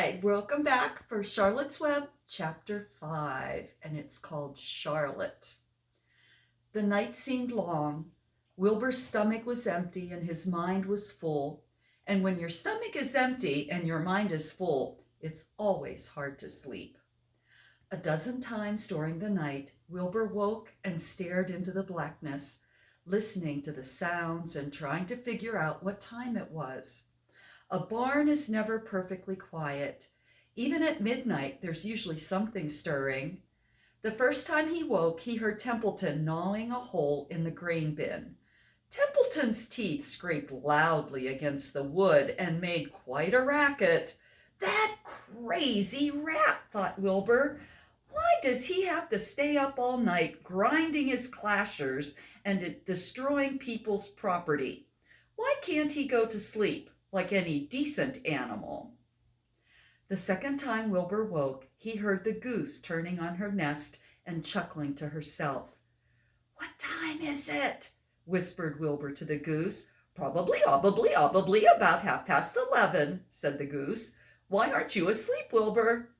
Hi, welcome back for Charlotte's Web, Chapter 5, and it's called Charlotte. The night seemed long. Wilbur's stomach was empty and his mind was full. And when your stomach is empty and your mind is full, it's always hard to sleep. A dozen times during the night, Wilbur woke and stared into the blackness, listening to the sounds and trying to figure out what time it was. A barn is never perfectly quiet. Even at midnight, there's usually something stirring. The first time he woke, he heard Templeton gnawing a hole in the grain bin. Templeton's teeth scraped loudly against the wood and made quite a racket. That crazy rat, thought Wilbur. Why does he have to stay up all night grinding his clashers and destroying people's property? Why can't he go to sleep like any decent animal? The second time Wilbur woke, he heard the goose turning on her nest and chuckling to herself. "What time is it?" whispered Wilbur to the goose. "Probably about 11:30, said the goose. "Why aren't you asleep, Wilbur?"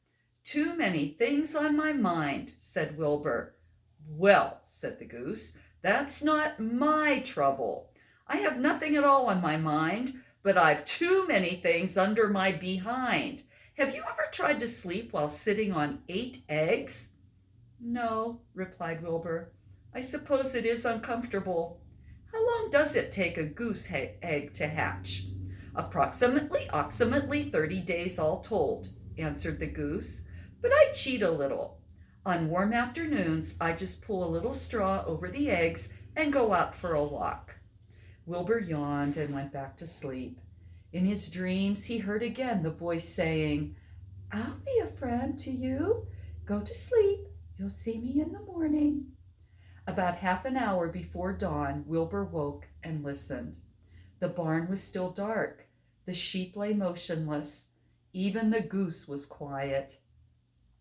"Too many things on my mind," said Wilbur. "Well," said the goose, "that's not my trouble. I have nothing at all on my mind, but I've too many things under my behind. Have you ever tried to sleep while sitting on 8 eggs?" "No," replied Wilbur. "I suppose it is uncomfortable. How long does it take a goose egg to hatch?" Approximately 30 days all told," answered the goose. "But I cheat a little. On warm afternoons, I just pull a little straw over the eggs and go out for a walk." Wilbur yawned and went back to sleep. In his dreams, he heard again the voice saying, "I'll be a friend to you. Go to sleep. You'll see me in the morning." About half an hour before dawn, Wilbur woke and listened. The barn was still dark. The sheep lay motionless. Even the goose was quiet.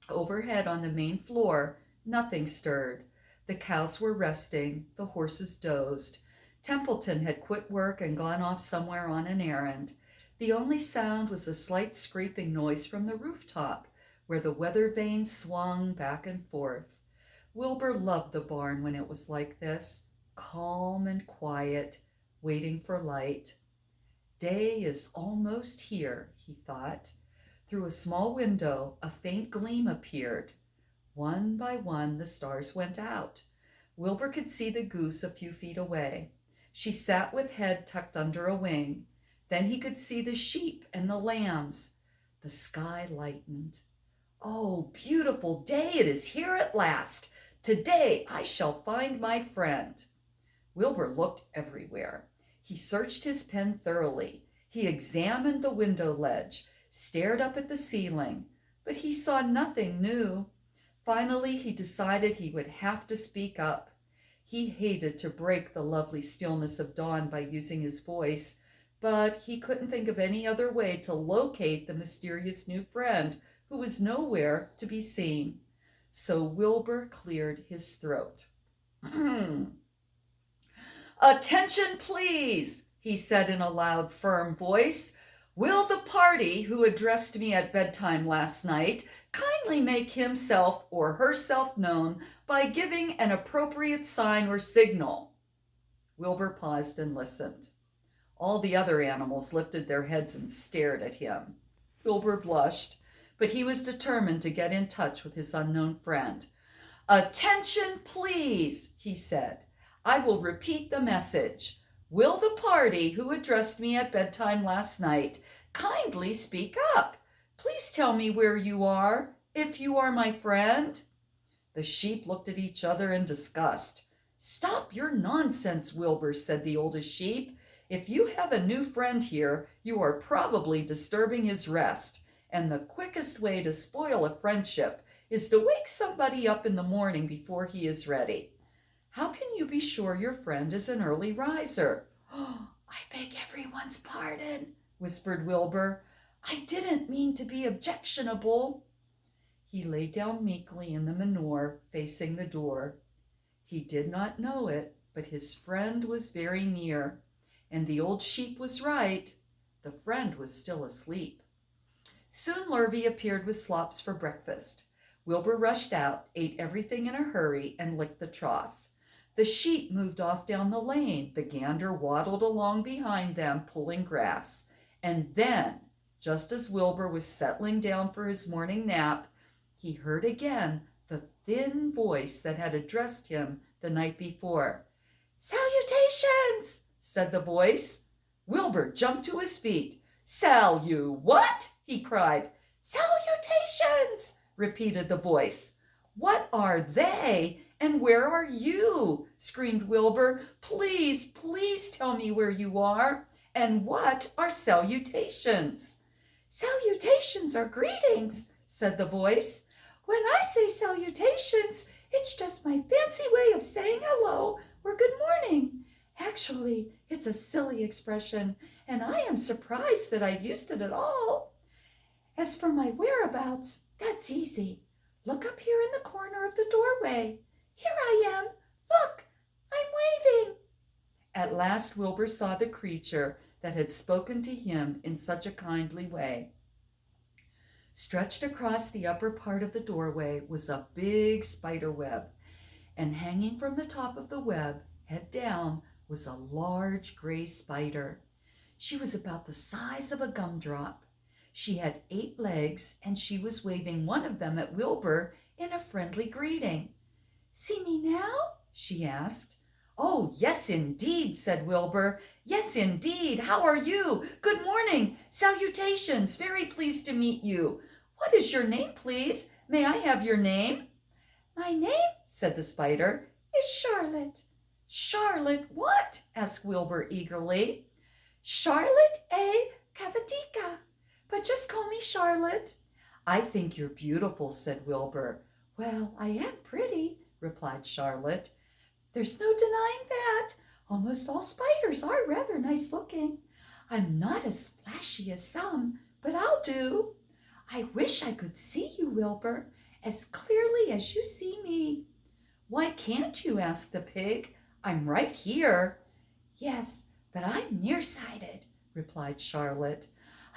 Overhead on the main floor, nothing stirred. The cows were resting. The horses dozed. Templeton had quit work and gone off somewhere on an errand. The only sound was a slight scraping noise from the rooftop, where the weather vanes swung back and forth. Wilbur loved the barn when it was like this, calm and quiet, waiting for light. Day is almost here, he thought. Through a small window, a faint gleam appeared. One by one, the stars went out. Wilbur could see the goose a few feet away. She sat with head tucked under a wing. Then he could see the sheep and the lambs. The sky lightened. "Oh, beautiful day, it is here at last. Today I shall find my friend." Wilbur looked everywhere. He searched his pen thoroughly. He examined the window ledge, stared up at the ceiling, but he saw nothing new. Finally, he decided he would have to speak up. He hated to break the lovely stillness of dawn by using his voice, but he couldn't think of any other way to locate the mysterious new friend who was nowhere to be seen. So Wilbur cleared his throat. "Attention, please," he said in a loud, firm voice. "Will the party who addressed me at bedtime last night kindly make himself or herself known by giving an appropriate sign or signal?" Wilbur paused and listened. All the other animals lifted their heads and stared at him. Wilbur blushed, but he was determined to get in touch with his unknown friend. "Attention, please," he said. "I will repeat the message. Will the party who addressed me at bedtime last night kindly speak up? Please tell me where you are, if you are my friend." The sheep looked at each other in disgust. "Stop your nonsense, Wilbur," said the oldest sheep. "If you have a new friend here, you are probably disturbing his rest, and the quickest way to spoil a friendship is to wake somebody up in the morning before he is ready. How can you be sure your friend is an early riser?" "Oh, I beg everyone's pardon," whispered Wilbur. "I didn't mean to be objectionable." He lay down meekly in the manure, facing the door. He did not know it, but his friend was very near, and the old sheep was right. The friend was still asleep. Soon Lurvy appeared with slops for breakfast. Wilbur rushed out, ate everything in a hurry, and licked the trough. The sheep moved off down the lane. The gander waddled along behind them, pulling grass. And then, just as Wilbur was settling down for his morning nap, he heard again the thin voice that had addressed him the night before. "Salutations!" said the voice. Wilbur jumped to his feet. "What?" he cried. "Salutations!" repeated the voice. "What are they? And where are you?" screamed Wilbur. "Please, please tell me where you are. And what are salutations?" "Salutations are greetings," said the voice. "When I say salutations, it's just my fancy way of saying hello or good morning. Actually, it's a silly expression, and I am surprised that I've used it at all. As for my whereabouts, that's easy. Look up here in the corner of the doorway. Here I am. Look, I'm waving." At last Wilbur saw the creature that had spoken to him in such a kindly way. Stretched across the upper part of the doorway was a big spider web, and hanging from the top of the web, head down, was a large gray spider. She was about the size of a gumdrop. She had 8 legs, and she was waving one of them at Wilbur in a friendly greeting. "See me now?" she asked. "Oh, yes, indeed," said Wilbur. "Yes, indeed. How are you? Good morning. Salutations. Very pleased to meet you. What is your name, please? May I have your name?" "My name," said the spider, "is Charlotte." "Charlotte what?" asked Wilbur eagerly. "Charlotte A. Cavatica, but just call me Charlotte." "I think you're beautiful," said Wilbur. "Well, I am pretty," replied Charlotte. "There's no denying that. Almost all spiders are rather nice looking. I'm not as flashy as some, but I'll do. I wish I could see you, Wilbur, as clearly as you see me." "Why can't you?" asked the pig. "I'm right here." "Yes, but I'm nearsighted," replied Charlotte.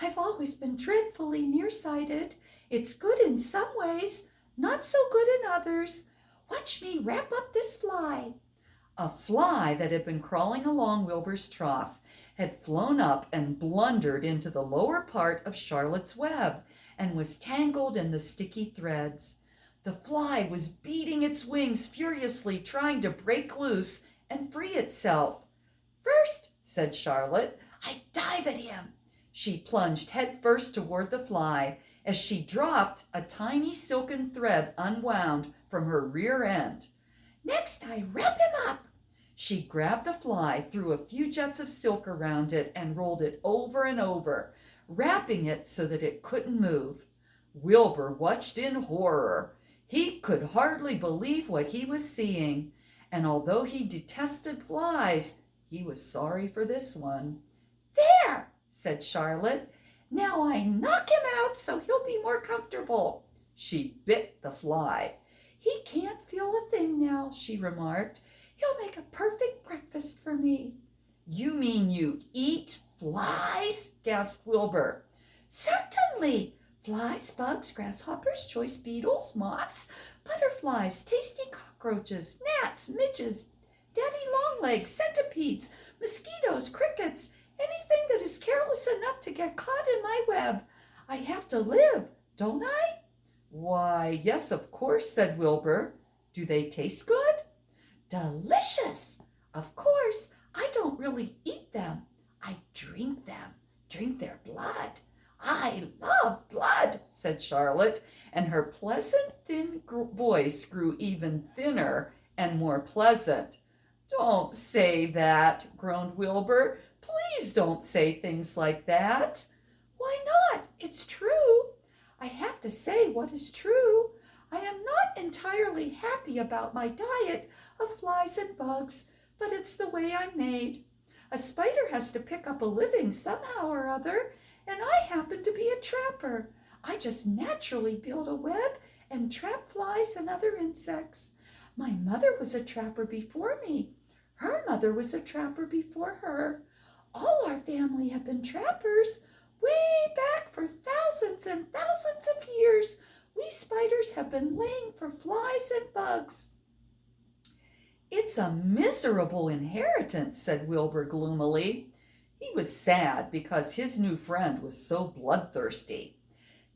"I've always been dreadfully nearsighted. It's good in some ways, not so good in others. Watch me wrap up this fly." A fly that had been crawling along Wilbur's trough had flown up and blundered into the lower part of Charlotte's web and was tangled in the sticky threads. The fly was beating its wings furiously, trying to break loose and free itself. "First," said Charlotte, "I dive at him." She plunged headfirst toward the fly. As she dropped, a tiny silken thread unwound from her rear end. "Next, I wrap him up." She grabbed the fly, threw a few jets of silk around it, and rolled it over and over, wrapping it so that it couldn't move. Wilbur watched in horror. He could hardly believe what he was seeing, and although he detested flies, he was sorry for this one. "There," said Charlotte. "Now I knock him out so he'll be more comfortable." She bit the fly. "He can't feel a thing now," she remarked. "He'll make a perfect breakfast for me." "You mean you eat flies?" gasped Wilbur. "Certainly. Flies, bugs, grasshoppers, choice beetles, moths, butterflies, tasty cockroaches, gnats, midges, daddy-long-legs, centipedes, mosquitoes, crickets, anything that is careless enough to get caught in my web. I have to live, don't I?" "Why, yes, of course," said Wilbur. "Do they taste good?" "Delicious! Of course, I don't really eat them. I drink them, drink their blood. I love blood," said Charlotte, and her pleasant thin voice grew even thinner and more pleasant. "Don't say that," groaned Wilbur. "Please don't say things like that." "Why not? It's true. I have to say what is true. I am not entirely happy about my diet of flies and bugs, but it's the way I'm made. A spider has to pick up a living somehow or other, and I happen to be a trapper. I just naturally build a web and trap flies and other insects. My mother was a trapper before me. Her mother was a trapper before her. All our family have been trappers way back for thousands thousands and thousands of years, we spiders have been laying for flies and bugs." "It's a miserable inheritance," said Wilbur gloomily. He was sad because his new friend was so bloodthirsty.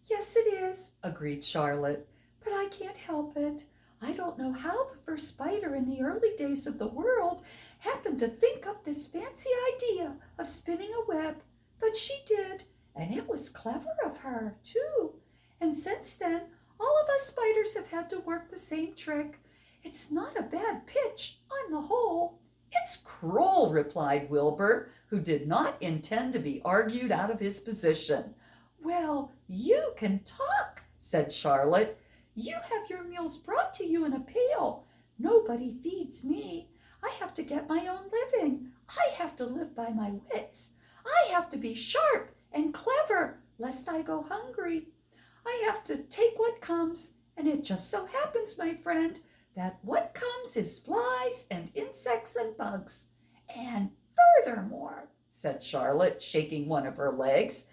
"Yes, it is," agreed Charlotte, "but I can't help it. I don't know how the first spider in the early days of the world happened to think up this fancy idea of spinning a web, but she did, and it was clever of her, too. And since then, all of us spiders have had to work the same trick. It's not a bad pitch on the whole." "It's cruel," replied Wilbur, who did not intend to be argued out of his position. "Well, you can talk," said Charlotte. "You have your meals brought to you in a pail. Nobody feeds me. I have to get my own living. I have to live by my wits. I have to be sharp and clever, lest I go hungry. I have to take what comes, and it just so happens, my friend, that what comes is flies and insects and bugs. And furthermore," said Charlotte, shaking one of her legs,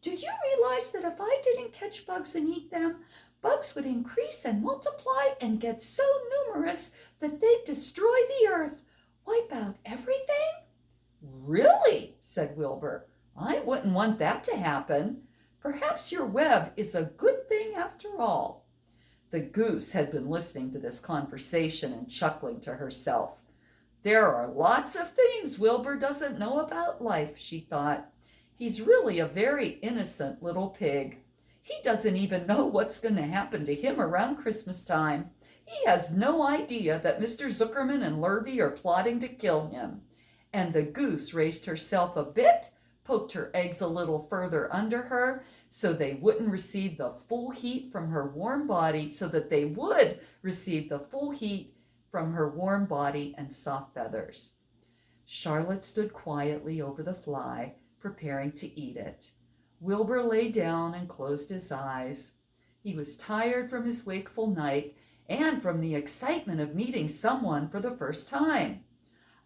"do you realize that if I didn't catch bugs and eat them, bugs would increase and multiply and get so numerous that they'd destroy the earth, wipe out everything?" "Really?" said Wilbur. "I wouldn't want that to happen. Perhaps your web is a good thing after all." The goose had been listening to this conversation and chuckling to herself. "There are lots of things Wilbur doesn't know about life," she thought. "He's really a very innocent little pig. He doesn't even know what's going to happen to him around Christmas time. He has no idea that Mr. Zuckerman and Lurvy are plotting to kill him." And the goose raised herself a bit, poked her eggs a little further under her, so they wouldn't receive the full heat from her warm body, and soft feathers. Charlotte stood quietly over the fly, preparing to eat it. Wilbur lay down and closed his eyes. He was tired from his wakeful night and from the excitement of meeting someone for the first time.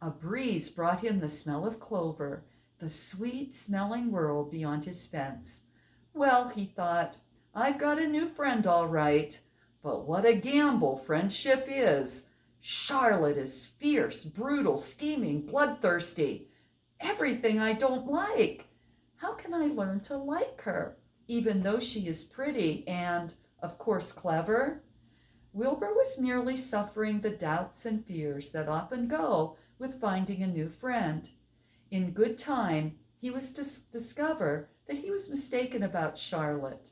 A breeze brought him the smell of clover, the sweet-smelling world beyond his fence. "Well," he thought, "I've got a new friend all right. But what a gamble friendship is. Charlotte is fierce, brutal, scheming, bloodthirsty. Everything I don't like. How can I learn to like her, even though she is pretty and, of course, clever?" Wilbur was merely suffering the doubts and fears that often go with finding a new friend. In good time, he was to discover that he was mistaken about Charlotte.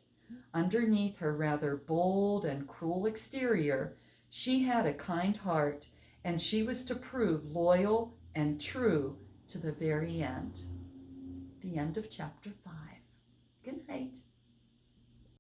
Underneath her rather bold and cruel exterior, she had a kind heart, and she was to prove loyal and true to the very end. The end of chapter 5. Good night.